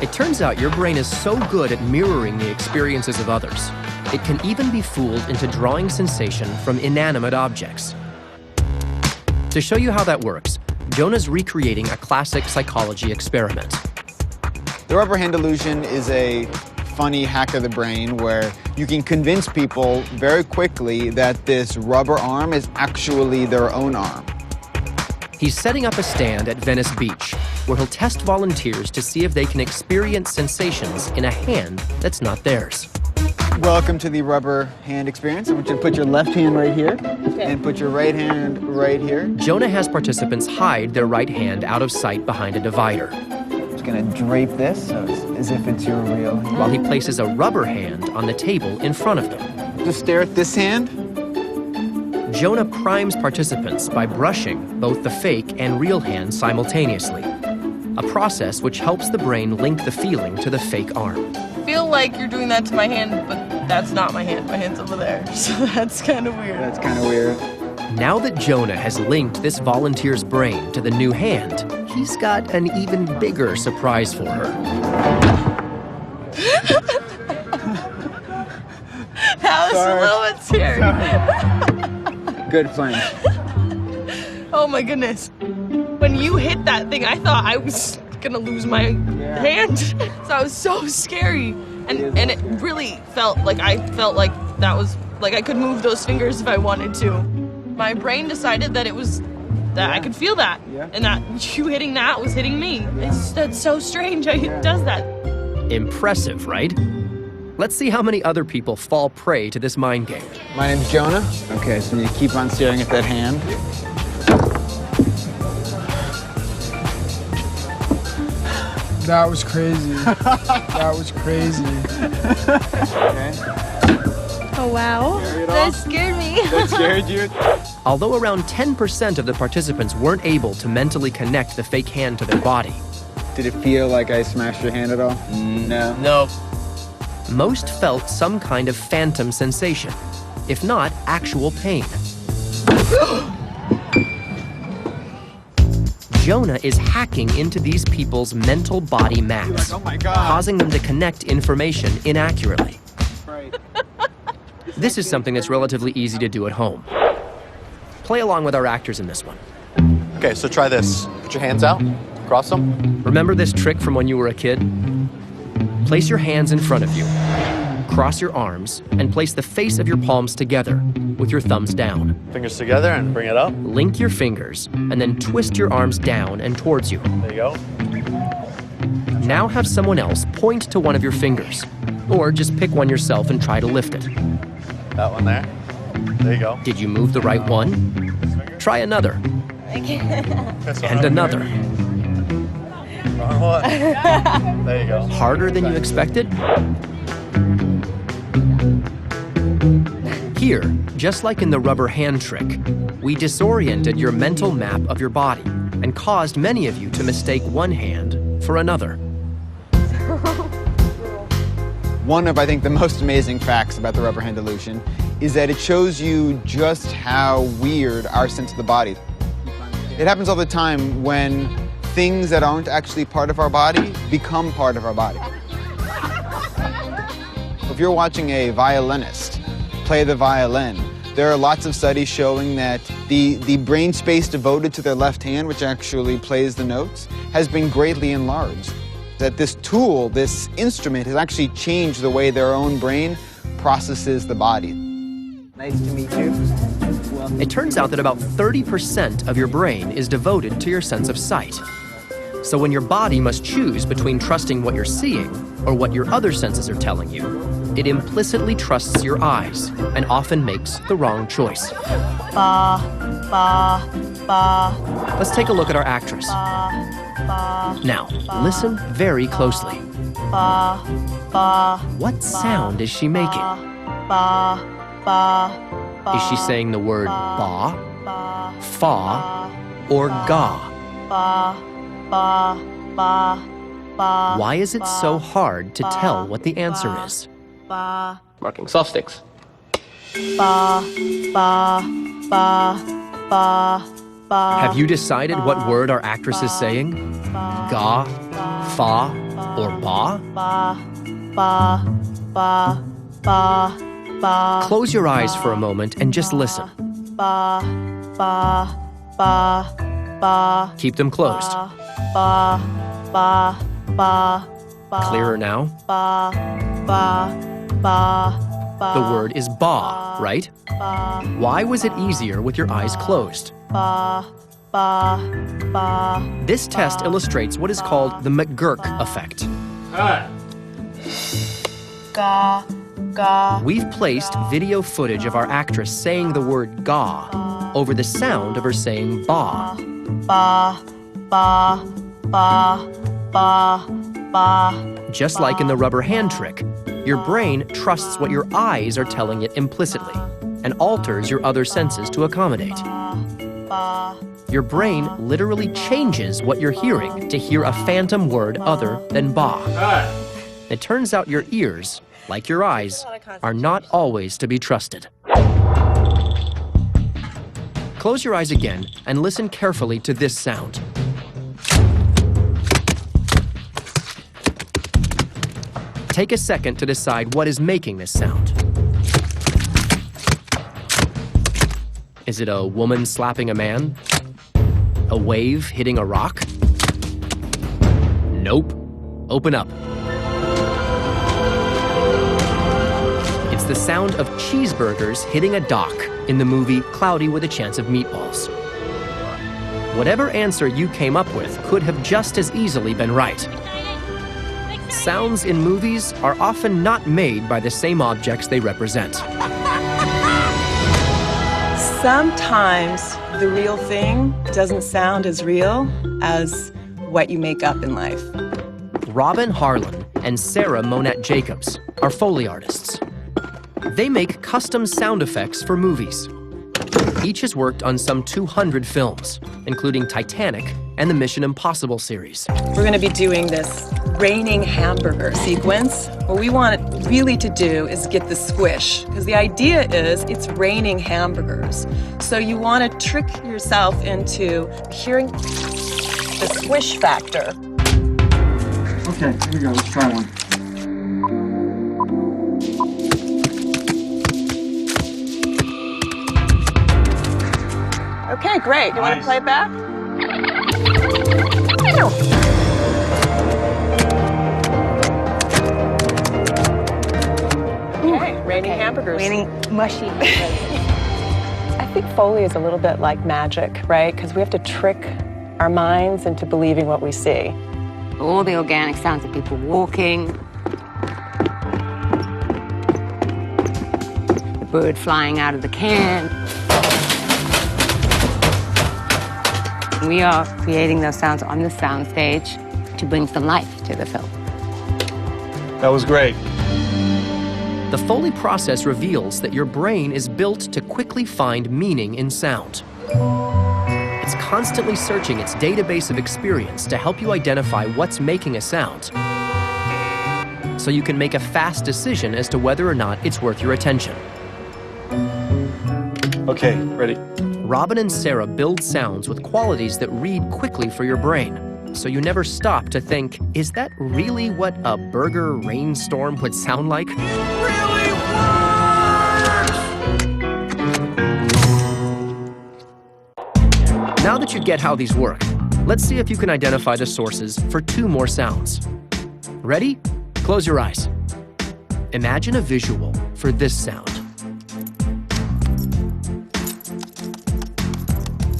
It turns out your brain is so good at mirroring the experiences of others, it can even be fooled into drawing sensation from inanimate objects. To show you how that works, Jonah's recreating a classic psychology experiment. The rubber hand illusion is a funny hack of the brain where you can convince people very quickly that this rubber arm is actually their own arm. He's setting up a stand at Venice Beach, where he'll test volunteers to see if they can experience sensations in a hand that's not theirs. Welcome to the rubber hand experience. I want you to put your left hand right here and put your right hand right here. Jonah has participants hide their right hand out of sight behind a divider, I'm just gonna drape this so as if it's your real hand. while he places a rubber hand on the table in front of them. Just stare at this hand. Jonah primes participants by brushing both the fake and real hand simultaneously, a process which helps the brain link the feeling to the fake arm. I feel like you're doing that to my hand, but that's not my hand. My hand's over there, so that's kind of weird. That's kind of weird. Now that Jonah has linked this volunteer's brain to the new hand, he's got an even bigger surprise for her. That was a little bit scary. Good plunge. Oh my goodness. When you hit that thing, I thought I was gonna lose my hand. So I was so scary. And it really felt like that was like I could move those fingers if I wanted to. My brain decided that I could feel that. And that you hitting that was hitting me. That's so strange how it does that. Impressive, right? Let's see how many other people fall prey to this mind game. My name's Jonah. Okay, so you keep on staring at that hand. That was crazy. That was crazy. Okay. Oh, wow. That scared me. That scared you? Although around 10% of the participants weren't able to mentally connect the fake hand to their body, Did it feel like I smashed your hand at all? No. No. most felt some kind of phantom sensation, if not actual pain. Jonah is hacking into these people's mental body maps, Oh my God. causing them to connect information inaccurately. Right. This is something that's relatively easy to do at home. Play along with our actors in this one. Okay, so try this. Put your hands out, cross them. Remember this trick from when you were a kid? Place your hands in front of you, cross your arms, and place the face of your palms together with your thumbs down. Fingers together and bring it up. Link your fingers, and then twist your arms down and towards you. There you go. Now have someone else point to one of your fingers, or just pick one yourself and try to lift it. That one there. There you go. Did you move the right one? Try another, This one and over another. here. Wrong one. There you go. Harder than you expected? Here, just like in the rubber hand trick, we disoriented your mental map of your body and caused many of you to mistake one hand for another. One of, I think, the most amazing facts about the rubber hand illusion is that it shows you just how weird our sense of the body is. It happens all the time when things that aren't actually part of our body become part of our body. If you're watching a violinist play the violin, there are lots of studies showing that the brain space devoted to their left hand, which actually plays the notes, has been greatly enlarged. That this tool, this instrument, has actually changed the way their own brain processes the body. Nice to meet you. It turns out that about 30% of your brain is devoted to your sense of sight. So when your body must choose between trusting what you're seeing or what your other senses are telling you, it implicitly trusts your eyes and often makes the wrong choice. Ba, ba, ba, Let's take a look at our actress. ba, Now, listen very closely. ba, ba, What sound is she making? ba, ba, Is she saying the word ba, ba, fa, or ga? ba, ba, ba, ba. Why is it so hard to tell what the answer is? Ba, Marking soft sticks. ba, ba, ba, ba, ba. Have you decided what word our actress is saying? Ga, fa, or ba? Ba, ba, ba, ba, ba. Close your eyes for a moment and just listen. Ba, ba, ba, ba. Keep them closed. Ba, ba, ba, ba. Clearer now? Ba, ba, ba, ba. The word is ba, right? Ba, Why was it easier with your eyes closed? ba, ba, ba. This test illustrates what is called the McGurk effect. Ga, ga. We've placed video footage of our actress saying the word ga over the sound of her saying ba. Ba, ba, ba, ba, ba. Just like in the rubber hand trick, your brain trusts what your eyes are telling it implicitly and alters your other senses to accommodate. Ba. Your brain literally changes what you're hearing to hear a phantom word other than ba. It turns out your ears, like your eyes, are not always to be trusted. Close your eyes again and listen carefully to this sound. Take a second to decide what is making this sound. Is it a woman slapping a man? A wave hitting a rock? Nope. Open up. It's the sound of cheeseburgers hitting a dock in the movie Cloudy with a Chance of Meatballs. Whatever answer you came up with could have just as easily been right. Sounds in movies are often not made by the same objects they represent. Sometimes the real thing doesn't sound as real as what you make up in life. Robin Harlan and Sarah Monette Jacobs are Foley artists. They make custom sound effects for movies. Each has worked on some 200 films, including Titanic and the Mission Impossible series. We're going to be doing this raining hamburger sequence. What we want really to do is get the squish, because the idea is it's raining hamburgers. So you want to trick yourself into hearing the squish factor. Okay, here we go. Let's try one. Okay, great. You want to play it back? Okay, raining hamburgers. Raining mushy. I think Foley is a little bit like magic, right? Because we have to trick our minds into believing what we see. All the organic sounds of people walking, the bird flying out of the can. We are creating those sounds on the soundstage to bring some life to the film. That was great. The Foley process reveals that your brain is built to quickly find meaning in sound. It's constantly searching its database of experience to help you identify what's making a sound, so you can make a fast decision as to whether or not it's worth your attention. Okay, ready. Robin and Sarah build sounds with qualities that read quickly for your brain, so you never stop to think, is that really what a burger rainstorm would sound like? Really works! Now that you get how these work, let's see if you can identify the sources for 2 more sounds. Ready? Close your eyes. Imagine a visual for this sound.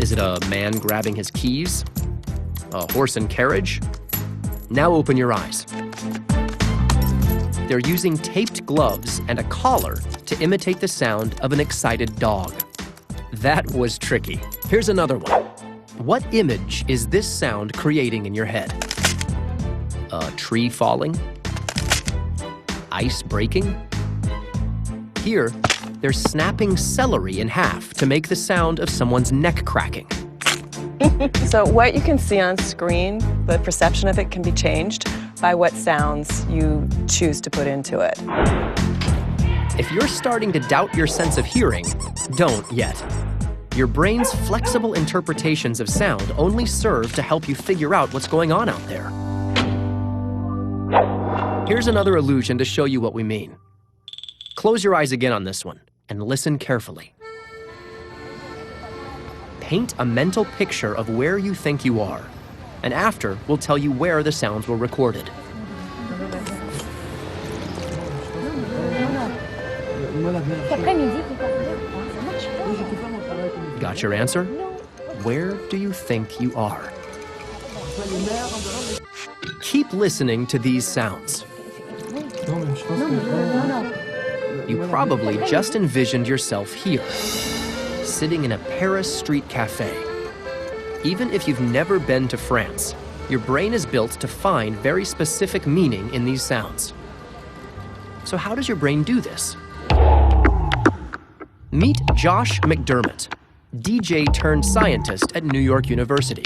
Is it a man grabbing his keys? A horse and carriage? Now open your eyes. They're using taped gloves and a collar to imitate the sound of an excited dog. That was tricky. Here's another one. What image is this sound creating in your head? A tree falling? Ice breaking? Here, they're snapping celery in half to make the sound of someone's neck cracking. So what you can see on screen, the perception of it can be changed by what sounds you choose to put into it. If you're starting to doubt your sense of hearing, don't yet. Your brain's flexible interpretations of sound only serve to help you figure out what's going on out there. Here's another illusion to show you what we mean. Close your eyes again on this one and listen carefully. Paint a mental picture of where you think you are, and after, we'll tell you where the sounds were recorded. Got your answer? Where do you think you are? Keep listening to these sounds. You probably just envisioned yourself here, sitting in a Paris street cafe. Even if you've never been to France, your brain is built to find very specific meaning in these sounds. So how does your brain do this? Meet Josh McDermott, DJ turned scientist at New York University.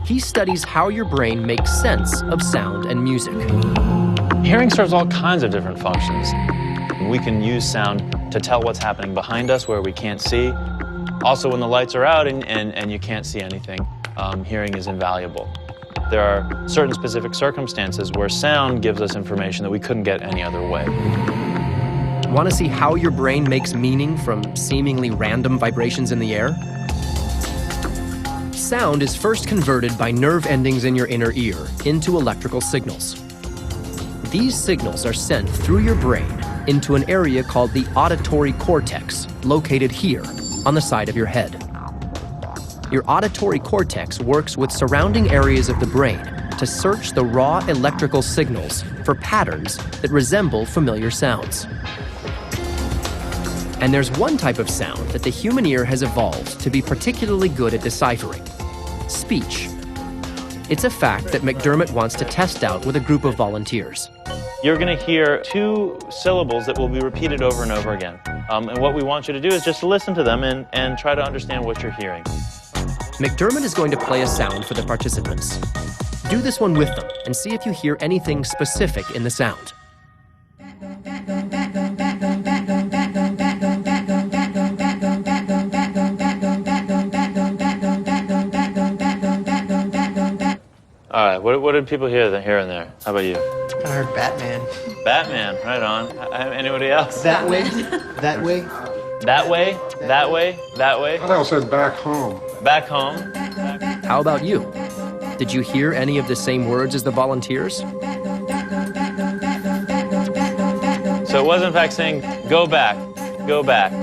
He studies how your brain makes sense of sound and music. Hearing serves all kinds of different functions. We can use sound to tell what's happening behind us where we can't see. Also, when the lights are out and you can't see anything, hearing is invaluable. There are certain specific circumstances where sound gives us information that we couldn't get any other way. Want to see how your brain makes meaning from seemingly random vibrations in the air? Sound is first converted by nerve endings in your inner ear into electrical signals. These signals are sent through your brain into an area called the auditory cortex, located here on the side of your head. Your auditory cortex works with surrounding areas of the brain to search the raw electrical signals for patterns that resemble familiar sounds. And there's one type of sound that the human ear has evolved to be particularly good at deciphering: speech. It's a fact that McDermott wants to test out with a group of volunteers. You're going to hear two syllables that will be repeated over and over again. And what we want you to do is just listen to them and try to understand what you're hearing. McDermott is going to play a sound for the participants. Do this one with them and see if you hear anything specific in the sound. All right, what did people hear here and there? How about you? I heard Batman. Batman, right on. Anybody else? That way, that way. That way, that way, that way. I thought it said back home. Back home. How about you? Did you hear any of the same words as the volunteers? So it was in fact saying, go back, go back.